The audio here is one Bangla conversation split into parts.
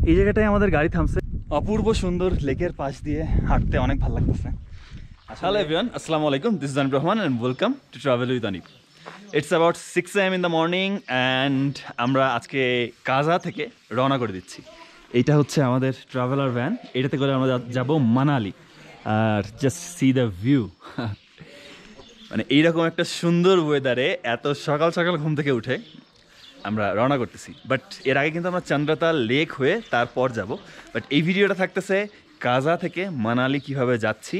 এই জায়গাটায় আমাদের গাড়ি থামছে, অপূর্ব সুন্দর লেকের পাশ দিয়ে হাঁটতে অনেক ভালো লাগতেছে। হ্যালো এভরিওয়ান, আসসালামু আলাইকুম, this is Anib Rahman and welcome to travel with Anib. It's about 6 AM in the morning and আমরা আজকে কাজা থেকে রওনা করে দিচ্ছি। এইটা হচ্ছে আমাদের ট্রাভেলার ভ্যান, এটাতে করে আমরা যাব মানালি। আর জাস্ট সি দ্য ভিউ, মানে এইরকম একটা সুন্দর ওয়েদারে এত সকাল সকাল ঘুম থেকে উঠে আমরা রওনা করতেছি। বাট এর আগে কিন্তু আমরা চন্দ্রতাল লেক হয়ে তারপর যাব। বাট এই ভিডিওটা থাকতেছে কাজা থেকে মানালি কিভাবে যাচ্ছি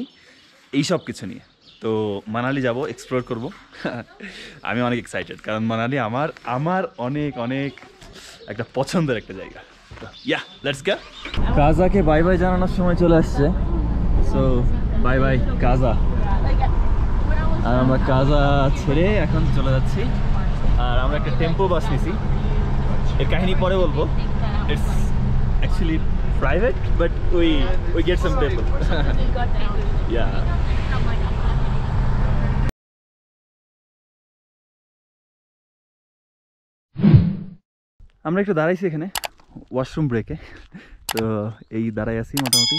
এই সব কিছু নিয়ে। তো মানালি যাব, এক্সপ্লোর করব। আমি অনেক এক্সাইটেড, কারণ মানালি আমার অনেক অনেক একটা পছন্দের একটা জায়গা। ইয়া, লেটস গো। কাজাকে বাই বাই জানানোর সময় চলে আসছে, সো বাই বাই কাজা। আর আমরা কাজা ছেড়ে এখন চলে যাচ্ছি। আর আমরা একটা টেম্পো বাস নিছি, এর কাহিনী পরে বলবো। It's actually private, but we get some people. Yeah, আমরা একটু দাঁড়াইছি এখানে ওয়াশরুম ব্রেকে, তো এই দাঁড়াই আছি মোটামুটি।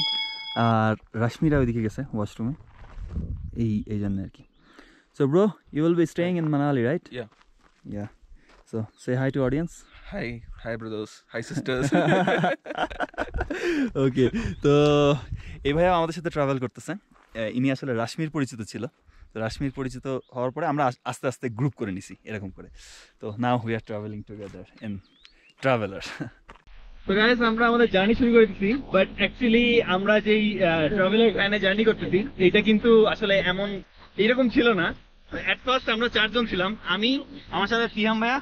আর রাশ্মিরা ওইদিকে গেছে ওয়াশরুমে, এই জন্য আর কি। So bro, you will be staying in Manali, right? Yeah. So say hi to audience. Hi brothers, hi sisters. Okay, তো এই ভাইয়া আমাদের সাথে ট্রাভেল করতেছে। ইনি আসলে রাশ্মির পরিচিত ছিল, তো রাশ্মির পরিচিত হওয়ার পরে আমরা আস্তে আস্তে গ্রুপ করে নিছি এরকম করে। তো now we are travelling together in traveller. তো গাইস, আমরা আমাদের জার্নি শুরু করে দিচ্ছি। বাট অ্যাকচুয়ালি আমরা যেই ট্রাভেলার ভ্যানে জার্নি করতেছি, এইটা কিন্তু আসলে এমন এইরকম ছিল না। এট ফার্স্ট আমরা 4 জন ছিলাম, আমি, আমার সাথে সিয়াম ভাইয়া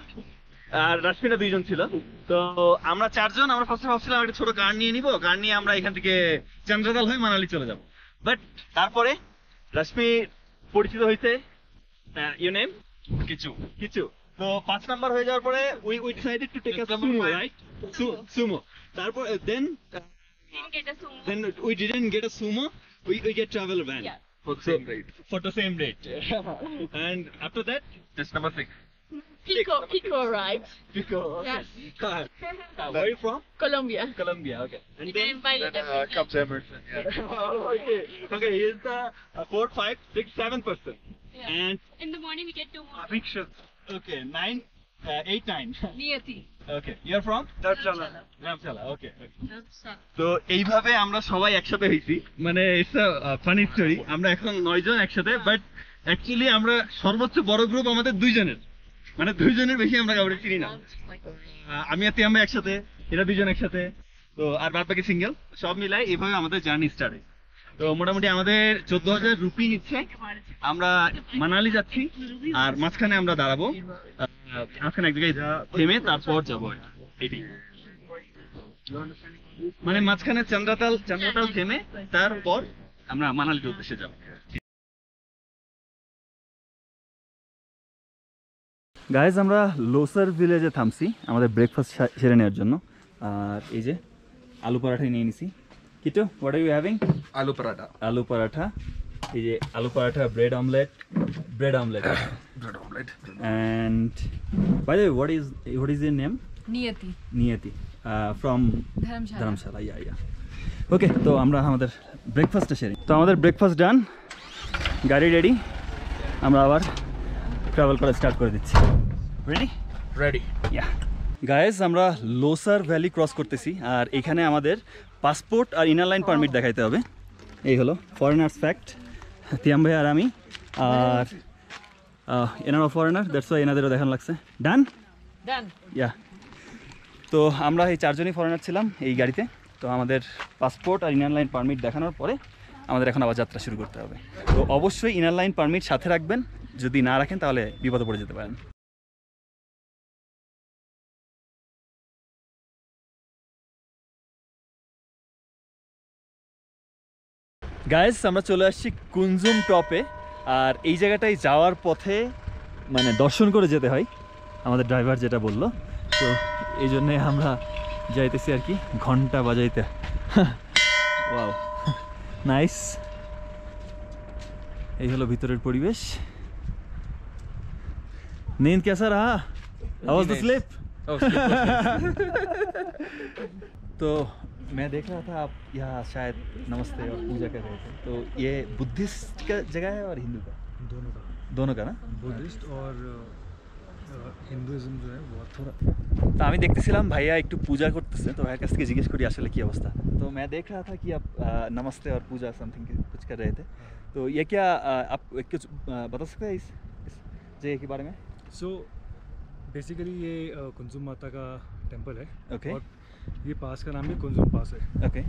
আর রাশ্মিরা 2 জন ছিল। তো আমরা 4 জন, আমরা ফার্স্টে ভাবছিলাম একটা ছোট কার নিয়ে নিব, কার নিয়ে আমরা এখান থেকে চন্দ্রতাল হয়ে মানালি চলে যাব। বাট তারপরে রাশ্মি পরিচিত হয়েছে, ইউ নেম কিছু। তো 5 নাম্বার হয়ে যাওয়ার পরে we decided to take a Sumo, right? Sumo. তারপর then we didn't get a Sumo, we get travel van for the same rate. And after that, Just number 6. Pico arrived. Pico, okay. Yes. Where are you from? Colombia. Colombia, okay. And They invited everyone. Come to Emerson. Yeah. Okay, here's the 4, 5, 6, 7 person. Yeah. And In the morning we get 2 more. big shots. Okay, 9, 8, 9. Niyati. Okay, you're from? Dharamshala. Dharamshala, okay. Dharamshala. তো এইভাবে আমরা সবাই একসাথে হয়েছি, মানে ইটস আ ফানি স্টোরি। আমরা এখন 9 জন একসাথে, বাট অ্যাকচুয়ালি আমরা সর্বোচ্চ বড় গ্রুপ আমাদের 2 জনের, মানে 2 জনের বেশি আমরা কাউকে চিনি না। আমি আর তিয়াম ভাই একসাথে, এরা 2 জন একসাথে, তো আর বাদ বাকি সিঙ্গেল। সব মিলাই এইভাবে আমাদের জার্নি স্টার্ট হয়। তো মোটামুটি আমাদের 14,000 রুপি নিচ্ছে। আমরা মানালি যাচ্ছি, আর মাঝখানে আমরা দাঁড়াবো, মাঝখানে এক জায়গায় থেমে তারপর যাবো। এটাই মানে মাঝখানে চন্দ্রতাল থেমে তারপর আমরা মানালির উদ্দেশ্যে যাব। গাইজ, আমরা লোসার ভিলেজে থামছি আমাদের ব্রেকফাস্ট সেরে নেওয়ার জন্য। আর এই যে আলু পরাঠা নিয়ে নিছি। Keto, what are you having? Aloo paratha. Aloo paratha, এই যে aloo paratha, bread omelette. Bread omelette. And by the way, what is your name? Niyati. From Dharamshala. Yeah. Okay, তো আমরা আমাদের ব্রেকফাস্টটা সেরে। তো আমাদের ব্রেকফাস্ট ডান, গাড়ি রেডি, আমরা আবার ট্রাভেল করা স্টার্ট করে দিচ্ছি। Ready. ইয়া গাইজ, আমরা লোসার ভ্যালি ক্রস করতেছি। আর এখানে আমাদের পাসপোর্ট আর ইনার লাইন পারমিট দেখাইতে হবে। এই হলো ফরেনার্স ফ্যাক্ট। তিয়াম ভাই আর আমি, আর এনারাও ফরেনার, দ্যাটস ওয়াই এনাদেরও দেখানো লাগছে। ডান। ইয়া, তো আমরা এই 4 জনই ফরেনার ছিলাম এই গাড়িতে। তো আমাদের পাসপোর্ট আর ইনার লাইন পারমিট দেখানোর পরে আমাদের এখন আবার যাত্রা শুরু করতে হবে। তো অবশ্যই ইনার লাইন পারমিট সাথে রাখবেন, যদি না রাখেন তাহলে বিপদে পড়ে যেতে পারেন। গাইজ, আমরা চলে আসছি কুনজুম টপে। আর এই জায়গাটায় যাওয়ার পথে মানে দর্শন করে যেতে হয়, আমাদের ড্রাইভার যেটা বললো। তো এই জন্যে আমরা যাইতেছি আর কি, ঘন্টা বাজাইতে। Wow, nice. এই হলো ভিতরের পরিবেশ। नींद कैसा रहा? How was the sleep? तो मैं देख रहा था आप यहाँ शायद नमस्ते और पूजा कर रहे थे, तो ये बुद्धिस्ट का जगह है और हिंदू का? दोनों का ना? বুদ্ধিস্ট और হিন্দুইজম जो है वो थोड़ा তো আমি দেখতেছিলাম ভাইয়া একটু পূজা করতেছে, তো ভাইয়ের কাছ থেকে জিজ্ঞেস করি আসলে কি অবস্থা। तो मैं देख रहा था कि आप नमस्ते और पूजा समथिंग कुछ कर रहे थे, तो ये क्या आप कुछ बता सकते हैं इस जगह के बारे में? सो बेसिकली ये कुंजुम माता का टेम्पल है। ओके। और ये पास का नाम भी कुंजुम पास है। ओके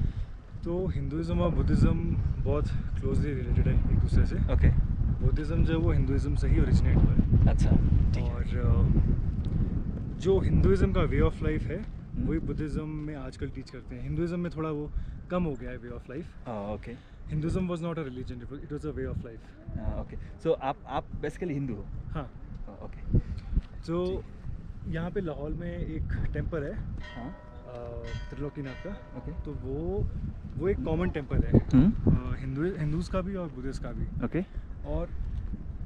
तो हिंदुइज्म और बुद्धिज़्म बहुत क्लोजली रिलेटेड है एक दूसरे से। ओके। बुद्धिज़्म जो है वो हिंदुइज्म से ही ओरिजिनेट हुआ है। अच्छा ठीक है। और जो हिंदुइज्म का वे ऑफ लाइफ है वही बुद्धिज़्म में आजकल टीच करते हैं। हिंदुइज्म में थोड़ा वो कम हो गया है way of life. Okay Hinduism was not a religion, it was a way of life. Okay. So आप बेसिकली हिंदू हो? हाँ। ओके। तो यहाँ पे लाहौर में एक टेम्पल है हाँ। त्रिलोकीनाथ का। ओके। तो वो एक कॉमन टेम्पल है हिंदूज़ का भी और बुद्धिस्ट का भी। ओके। और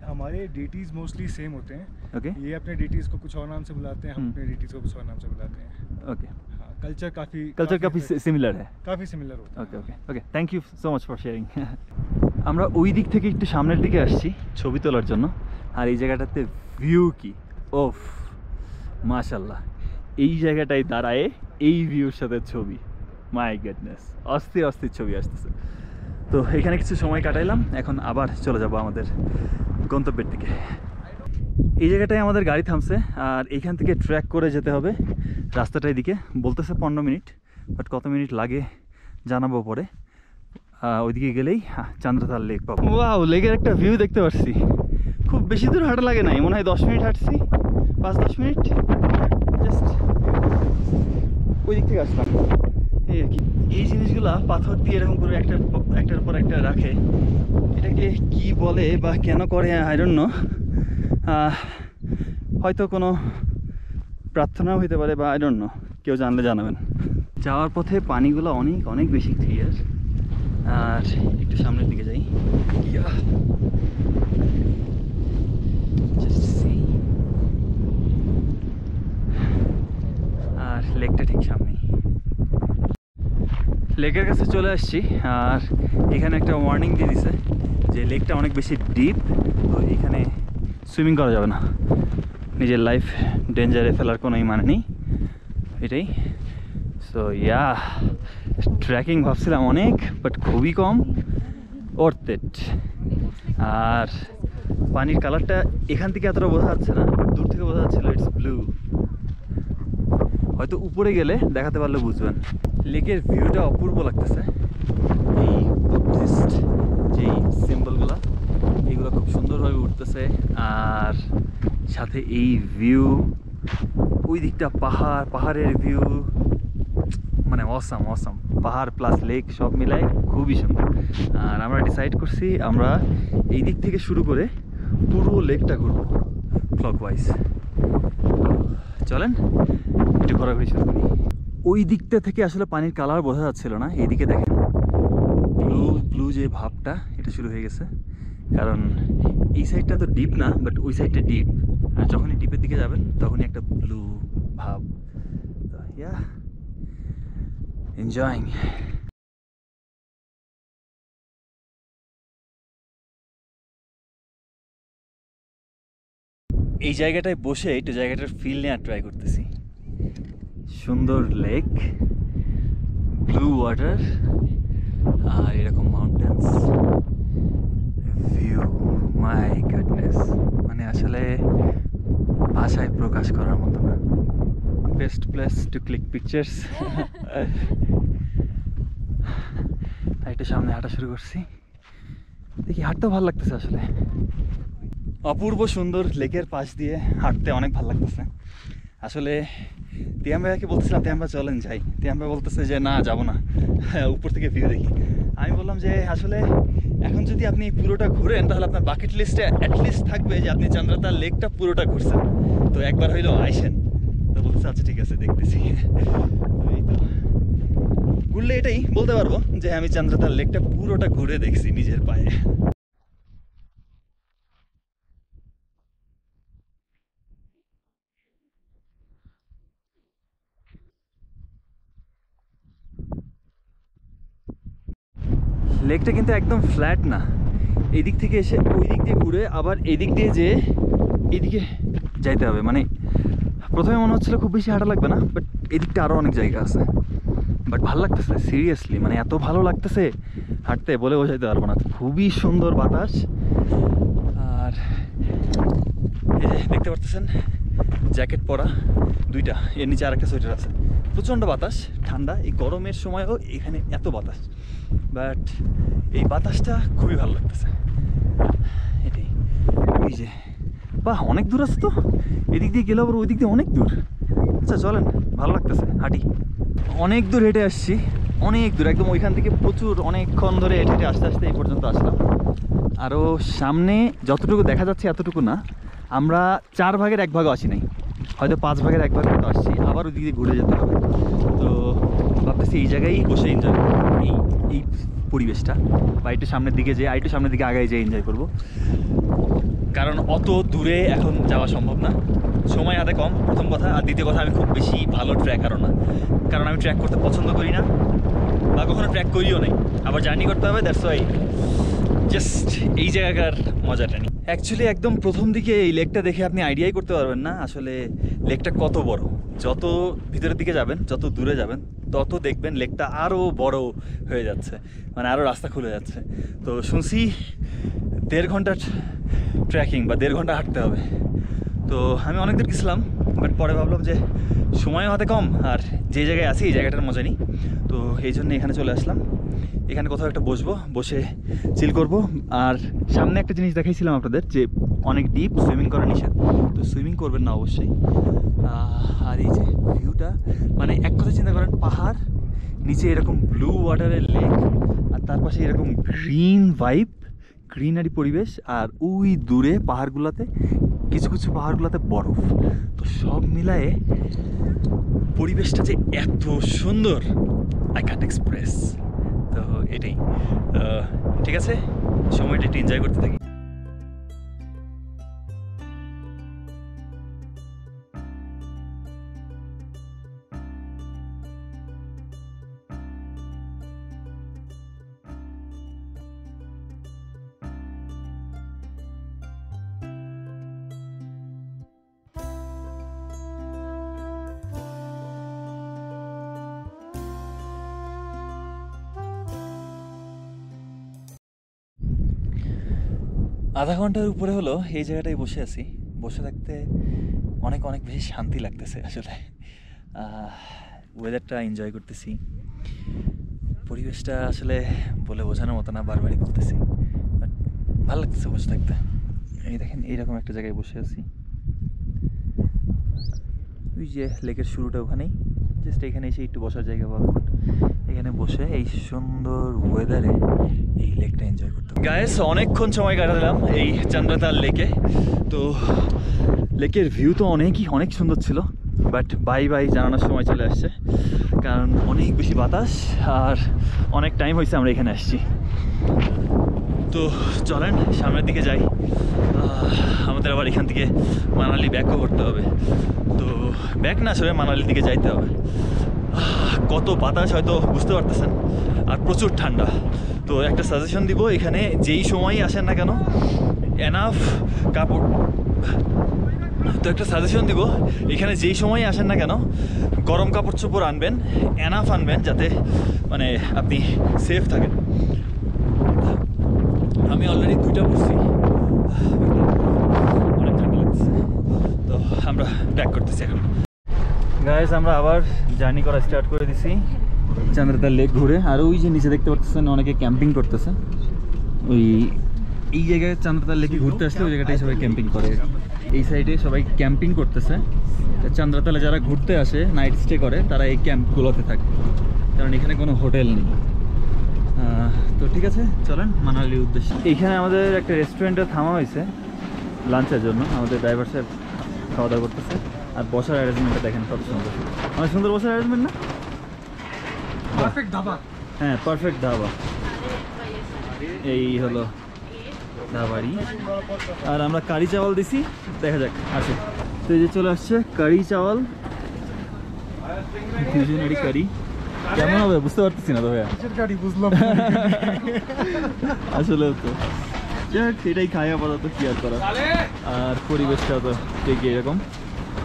हमारे डीटीज़ मोस्टली सेम होते हैं। ओके। ये अपने डीटीज़ को कुछ और नाम से बुलाते हैं, हम अपने डीटीज़ को कुछ और नाम से बुलाते हैं। ओके। हाँ, कल्चर काफ़ी सिमिलर है। काफ़ी सिमिलर होता है। Okay okay okay, thank you so much for sharing. আমরা ওই দিক থেকে একটু সামনের দিকে আসছি ছবি তোলার জন্য, আর এই জায়গাটাতে ভিউ কি ওফ মাশাল্লাহ, এই জায়গাটায় দাঁড়ায় এই ভিউর সাথে ছবি, মাই গডনেস, অস্থির অস্থির ছবি আসতেছে। তো এখানে কিছু সময় কাটাইলাম, এখন আবার চলে যাব আমাদের গন্তব্যের দিকে। এই জায়গাটায় আমাদের গাড়ি থামছে, আর এইখান থেকে ট্র্যাক করে যেতে হবে রাস্তাটা। এদিকে বলতেছে 15 মিনিট, বাট কত মিনিট লাগে জানাবো পরে। ওইদিকে গেলেই চান্দ্রতাল লেক পাবো। ওয়াও, লেকের একটা ভিউ দেখতে পাচ্ছি। খুব বেশি দূর হাঁটা লাগে নাই, মনে হয় 10 মিনিট হাঁটছি, 5-10 মিনিট জাস্ট ওই দিক থেকে আসলাম। এই আর কি, এই জিনিসগুলা পাথর দিয়ে এরকম করে একটার পর একটা রাখে, এটাকে কি বলে বা কেন করে আই ডোন্ট নো। হয়তো কোনো প্রার্থনাও হইতে পারে বা আই ডোন্ট নো, কেউ জানলে জানাবেন। যাওয়ার পথে পানিগুলো অনেক অনেক বেশি ক্লিয়ার। আর একটু সামনের দিকে যাই, আর লেকটা ঠিক সামনেই। লেকের কাছে চলে আসছি, আর এখানে একটা ওয়ার্নিং দিয়ে দিছে যে লেকটা অনেক বেশি ডিপ, তো এখানে সুইমিং করা যাবে না, নিজের লাইফ ডেঞ্জারে ফেলার কোনো মানে নেই এটাই। সো ইয়া, ট্রেকিং ভাবছিলাম অনেক, বাট খুবই কম, ওর্থ ইট। আর পানির কালারটা এখান থেকে এতটা বোঝা যাচ্ছে না, দূর থেকে বোঝা যাচ্ছিল ইটস ব্লু। হয়তো উপরে গেলে দেখাতে পারলে বুঝবেন। লেকের ভিউটা অপূর্ব লাগতেছে, এই বুদ্ধিস্ট যেই সিম্বলগুলো এগুলো খুব সুন্দরভাবে উঠতেছে, আর সাথে এই ভিউ, ওই দিকটা পাহাড়ের ভিউ, মানে অসাম অসাম, পাহাড় প্লাস লেক সব মিলায় খুবই সুন্দর। আর আমরা ডিসাইড করছি আমরা এই দিক থেকে শুরু করে পুরো লেকটা ঘুরবো ক্লকওয়াইজ। চলেন একটু ঘোরাঘুরি শুরু করি। ওই দিকটা থেকে আসলে পানির কালার বোঝা যাচ্ছিল না, এইদিকে দেখেন ব্লু যে ভাবটা এটা শুরু হয়ে গেছে, কারণ এই সাইডটা তো ডিপ না, বাট ওই সাইডটা ডিপ, আর যখনই ডিপের দিকে যাবেন তখনই একটা ব্লু ভাব। তো ইয়া, এনজয়িং। এই জায়গাটায় বসে একটু জায়গাটার ফিল নেওয়ার ট্রাই করতেছি। সুন্দর লেক, ব্লু ওয়াটার, আর এরকম মাউন্টেন্স ভিউ, মাই গডনেস, মানে আসলে ভাষায় প্রকাশ করার মতো না। Best place to click pictures. একটু সামনে হাঁটা শুরু করছি, দেখি হাঁটতেও ভালো লাগতেছে আসলে। অপূর্ব সুন্দর লেকের পাশ দিয়ে হাঁটতে অনেক ভালো লাগতেছে আসলে। তিয়াম ভাইয়াকে বলতেছিলাম, তিয়াম ভাই চলেন যাই, তিয়াম ভাই বলতেছে যে না যাবো না, উপর থেকে ভিউ দেখি। আমি বললাম যে আসলে এখন যদি আপনি পুরোটা ঘুরেন তাহলে আপনার বাকেট লিস্টে অ্যাটলিস্ট থাকবে যে আপনি চান্দ্রতাল লেকটা পুরোটা ঘুরছেন, তো একবার হইলেও আইসেন। তো বলতেছে আচ্ছা ঠিক আছে দেখতেছি। তো এই তো ঘুরলে এটাই বলতে পারবো যে আমি চান্দ্রতাল লেকটা পুরোটা ঘুরে দেখছি নিজের পায়ে। লেকটা কিন্তু একদম ফ্ল্যাট না, এদিক থেকে এসে ওই দিক দিয়ে ঘুরে আবার এদিক দিয়ে যেয়ে এদিকে যাইতে হবে। মানে প্রথমে মনে হচ্ছিল খুব বেশি হাঁটা লাগবে না, বাট এদিকটা আরও অনেক জায়গা আছে। বাট ভালো লাগতেছে সিরিয়াসলি, মানে এত ভালো লাগতেছে হাঁটতে বলে বোঝাইতে পারবো না। খুবই সুন্দর বাতাস। আর এই যে দেখতে পারতেছেন জ্যাকেট পরা দুইটা, এর নিচে আরেকটা সোয়েটার আছে। প্রচণ্ড বাতাস, ঠান্ডা। এই গরমের সময়ও এখানে এত বাতাস, বাট এই বাতাসটা খুবই ভালো লাগতেছে। এটাই। এই যে বাহ, অনেক দূর আছে তো, এদিক দিয়ে গেলে আবার ওই দিক দিয়ে অনেক দূর। আচ্ছা চলেন, ভালো লাগতেছে, হাঁটি। অনেক দূর হেঁটে আসছি, অনেক দূর, একদম ওইখান থেকে প্রচুর অনেকক্ষণ ধরে হেঁটে হেঁটে আস্তে আস্তে এই পর্যন্ত আসলাম। আরও সামনে যতটুকু দেখা যাচ্ছে এতটুকু না, আমরা 4 ভাগের 1 ভাগও আসি নাই, হয়তো 5 ভাগের 1 ভাগ মতো আসছি। আবার ওই দিক দিয়ে ঘুরে যেতে হবে। তো ভাবতেছি এই জায়গায় বসে এনজয় করবো এই পরিবেশটা, বা একটু সামনের দিকে যেয়ে একটু সামনের দিকে আগায় যেয়ে এনজয় করবো। কারণ অত দূরে এখন যাওয়া সম্ভব না, সময় হাতে কম প্রথম কথা। আর দ্বিতীয় কথা, আমি খুব বেশি ভালো ট্র্যাকারও না, কারণ আমি ট্র্যাক করতে পছন্দ করি না, বা কখনো ট্র্যাক করিও নাই। আবার জার্নি করতে হবে, দ্যাটস ওয়াই জাস্ট এই জায়গাকার মজাটা নিই। অ্যাকচুয়ালি একদম প্রথম দিকে এই লেকটা দেখে আপনি আইডিয়াই করতে পারবেন না আসলে লেকটা কত বড়। যত ভিতরের দিকে যাবেন, যত দূরে যাবেন, তত দেখবেন লেকটা আরও বড় হয়ে যাচ্ছে, মানে আরও রাস্তা খুলে যাচ্ছে। তো শুনছি 1.5 ঘন্টার ট্রেকিং বা 1.5 ঘন্টা হাঁটতে হবে। তো আমি অনেক দূর গেছিলাম, বাট পরে ভাবলাম যে সময়ও হাতে কম, আর যে জায়গায় আছি এই জায়গাটার মজা নিই। তো এই জন্য এখানে চলে আসলাম। এখানে কোথাও একটা বসবো, বসে চিল করব। আর সামনে একটা জিনিস দেখাইছিলাম আপনাদের, যে অনেক ডিপ, সুইমিং করা নিষেধ, তো সুইমিং করবেন না অবশ্যই। আর এই যে ভিউটা, মানে এক কথা চিন্তা করেন, পাহাড়, নিচে এরকম ব্লু ওয়াটারের লেক, আর তার পাশে এরকম গ্রিন ভাইব, গ্রিনারি পরিবেশ, আর ওই দূরে পাহাড়গুলোতে কিছু কিছু পাহাড়গুলোতে বরফ। তো সব মিলায়ে পরিবেশটা যে এত সুন্দর, আই ক্যান্ট এক্সপ্রেস। তো এটাই, ঠিক আছে, সময়টা একটু এনজয় করতে থাকি। আধা ঘন্টার উপরে হলো এই জায়গাটায় বসে আছি। বসে থাকতে অনেক অনেক বেশি শান্তি লাগতেছে আসলে। ওয়েদারটা এনজয় করতেছি, পরিবেশটা আসলে বলে বোঝানোর মতো না, বারবারই বলতেছি, বাট ভালো লাগতেছে বসে থাকতে। এই দেখেন, এইরকম একটা জায়গায় বসে আছি, ওই যে লেকের শুরুটা ওখানেই, জাস্ট এখানে এসে একটু বসার জায়গা পাবো। এখানে বসে এই সুন্দর ওয়েদারে এই লেকটা এনজয় করতে। গাইস, অনেকক্ষণ সময় কাটালাম এই চন্দ্রতাল লেকে। তো লেকের ভিউ তো অনেক সুন্দর ছিল, বাট বাই বাই জানানোর সময় চলে আসছে, কারণ অনেক বেশি বাতাস আর অনেক টাইম হয়েছে আমরা এখানে আসছি। তো চলেন সামনের দিকে যাই। আমাদের আবার এখান থেকে মানালি ব্যাকও করতে হবে। তো ব্যাক না, আসলে মানালির দিকে যাইতে হবে। কত বাতাস হয়তো বুঝতে পারতেছেন, আর প্রচুর ঠান্ডা। তো একটা সাজেশন দিব, এখানে যেই সময়ই আসেন না কেন এনাফ কাপড়, তো একটা সাজেশন দিব, এখানে যেই সময়ই আসেন না কেন গরম কাপড় চোপড় আনবেন, এনাফ আনবেন, যাতে মানে আপনি সেফ থাকেন। আমি অলরেডি 2টা পরছি, অনেক ঠান্ডা লাগছে। তো আমরা ব্যাক করতেছি এখন। গাইস, আমরা আবার জার্নি করা স্টার্ট করে দিছি চন্দ্রতাল লেক ঘুরে। আর ওই যে নিচে দেখতে পাচ্ছেন অনেকে ক্যাম্পিং করতেছে, ওই এই জায়গায় চন্দ্রতাল লেকে ঘুরতে আসলে ওই জায়গাটাই সবাই ক্যাম্পিং করে। এই সাইডে সবাই ক্যাম্পিং করতেছে। চন্দ্রতালে যারা ঘুরতে আসে, নাইট স্টে করে, তারা এই ক্যাম্পগুলোতে থাকে, কারণ এখানে কোনো হোটেল নেই। তো ঠিক আছে, চলেন মানালির উদ্দেশ্যে। এইখানে আমাদের একটা রেস্টুরেন্টে থামা হয়েছে লাঞ্চের জন্য। আমাদের ড্রাইভার সাহেব খাওয়া দাওয়া করতেছে। আর বসার অ্যারেঞ্জমেন্টটা দেখেন কত সুন্দর, অনেক সুন্দর বসার অ্যারেঞ্জমেন্ট না? পারফেক্ট ধাবা। হ্যাঁ, পারফেক্ট ধাবা। এই হলো ধাবাড়ি। আর আমরা কারি চাওয়াল দিছি, দেখা যাক আসে। তো এই যে চলে আসছে কারি চাওয়াল, দুজনেরই কারি। কেমন হবে বুঝতে পারতেছি না তো ভাইয়া কিসের গাড়ি বুঝলাম আসলে তো যাক এটাই খাই আপাতত কি আর করা আর পরিবেশটা তো ঠিকই এরকম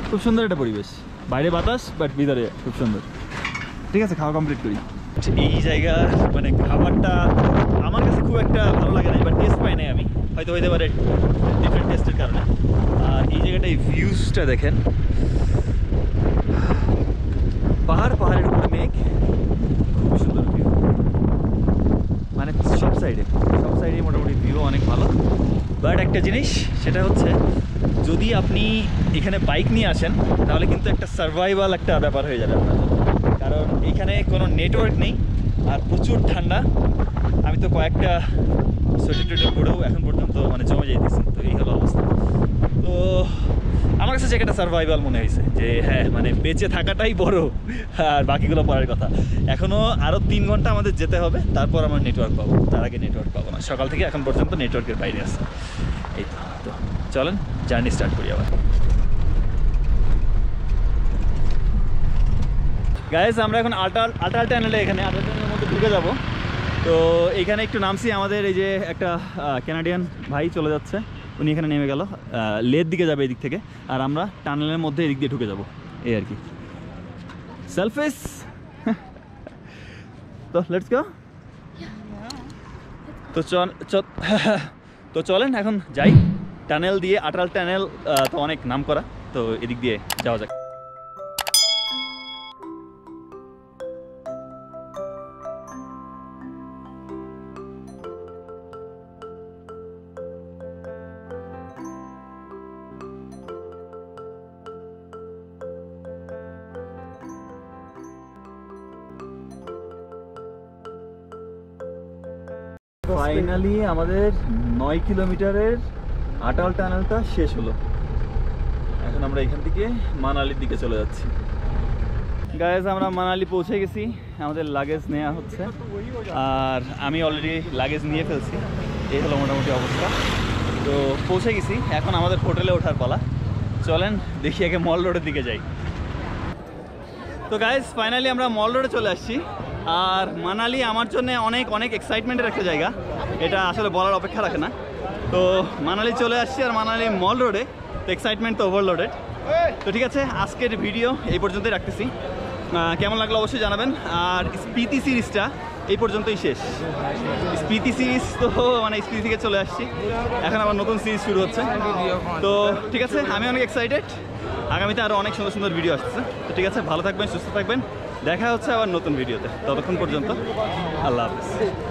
খুব সুন্দর একটা পরিবেশ বাইরে বাতাস বাট ভিতরে খুব সুন্দর ঠিক আছে খাওয়া কমপ্লিট করি এই জায়গা মানে খাবারটা আমার কাছে খুব একটা ভালো লাগে না বাট টেস্ট পাই নাই আমি হয়তো হইতে পারে ডিফারেন্ট টেস্টের কারণে আর এই জায়গাটা এই ভিউজটা দেখেন পাহাড়ের উপরে মেঘ খুব সুন্দর ভিউ মানে সব সাইডে মোটামুটি ভিউ অনেক ভালো বাট একটা জিনিস সেটা হচ্ছে যদি আপনি এখানে বাইক নিয়ে আসেন তাহলে কিন্তু একটা সার্ভাইভাল একটা ব্যাপার হয়ে যাবে আপনার জন্য কারণ এখানে কোনো নেটওয়ার্ক নেই আর প্রচুর ঠান্ডা আমি তো কয়েকটা সোয়েটার পরেও এখন পর্যন্ত মানে জমে যাইতেছি তো এই হলো অবস্থা তো আমার কাছে জায়গাটা সার্ভাইভাল মনে হয়েছে যে হ্যাঁ মানে বেঁচে থাকাটাই বড় আর বাকিগুলো পরের কথা এখনও আরও 3 ঘন্টা আমাদের যেতে হবে তারপর আমরা নেটওয়ার্ক পাবো তার আগে নেটওয়ার্ক পাবো না সকাল থেকে এখন পর্যন্ত নেটওয়ার্কের বাইরে আছে এই তো চলেন জার্নি স্টার্ট করি আবার গাইস আমরা এখন আটাল টানেলে এখানে আটাল টানেলের মধ্যে ঢুকে যাব তো এইখানে একটু নামছি আমাদের এই যে একটা কানাডিয়ান ভাই চলে যাচ্ছে উনি এখানে নেমে গেল লের দিকে যাবে এদিক থেকে আর আমরা টানেলের মধ্যে এদিক দিয়ে ঢুকে যাব এই আর কি সেলফিস তো লেটস গো তো চলেন এখন যাই টানেল দিয়ে আটাল টানেল তো অনেক নাম করা তো এদিক দিয়ে যাওয়া যাক ফাইনালি আমাদের 9 কিলোমিটারের আটাল টানেলটা শেষ হলো এখন আমরা এখান থেকে মানালির দিকে চলে যাচ্ছি গাইজ আমরা মানালি পৌঁছে গেছি আমাদের লাগেজ নেওয়া হচ্ছে আর আমি অলরেডি লাগেজ নিয়ে ফেলছি এই হলো মোটামুটি অবস্থা তো পৌঁছে গেছি এখন আমাদের হোটেলে ওঠার পালা চলেন দেখি আগে মল রোডের দিকে যাই তো গাইজ ফাইনালি আমরা মল রোডে চলে আসছি আর মানালি আমার জন্য অনেক এক্সাইটমেন্টের একটা জায়গা এটা আসলে বলার অপেক্ষা রাখে না তো মানালি চলে আসছি আর মানালি মল রোডে তো এক্সাইটমেন্ট তো ওভারলোডেড তো ঠিক আছে আজকের ভিডিও এই পর্যন্তই রাখতেছি কেমন লাগলো অবশ্যই জানাবেন আর স্পিতি সিরিজটা এই পর্যন্তই শেষ স্পিতি সিরিজ তো মানে স্পিতি থেকে চলে আসছি এখন আবার নতুন সিরিজ শুরু হচ্ছে তো ঠিক আছে আমি অনেক এক্সাইটেড আগামীতে আরও অনেক সুন্দর সুন্দর ভিডিও আসছে তো ঠিক আছে ভালো থাকবেন সুস্থ থাকবেন দেখা হচ্ছে আবার নতুন ভিডিওতে ততক্ষণ পর্যন্ত আল্লাহ হাফেজ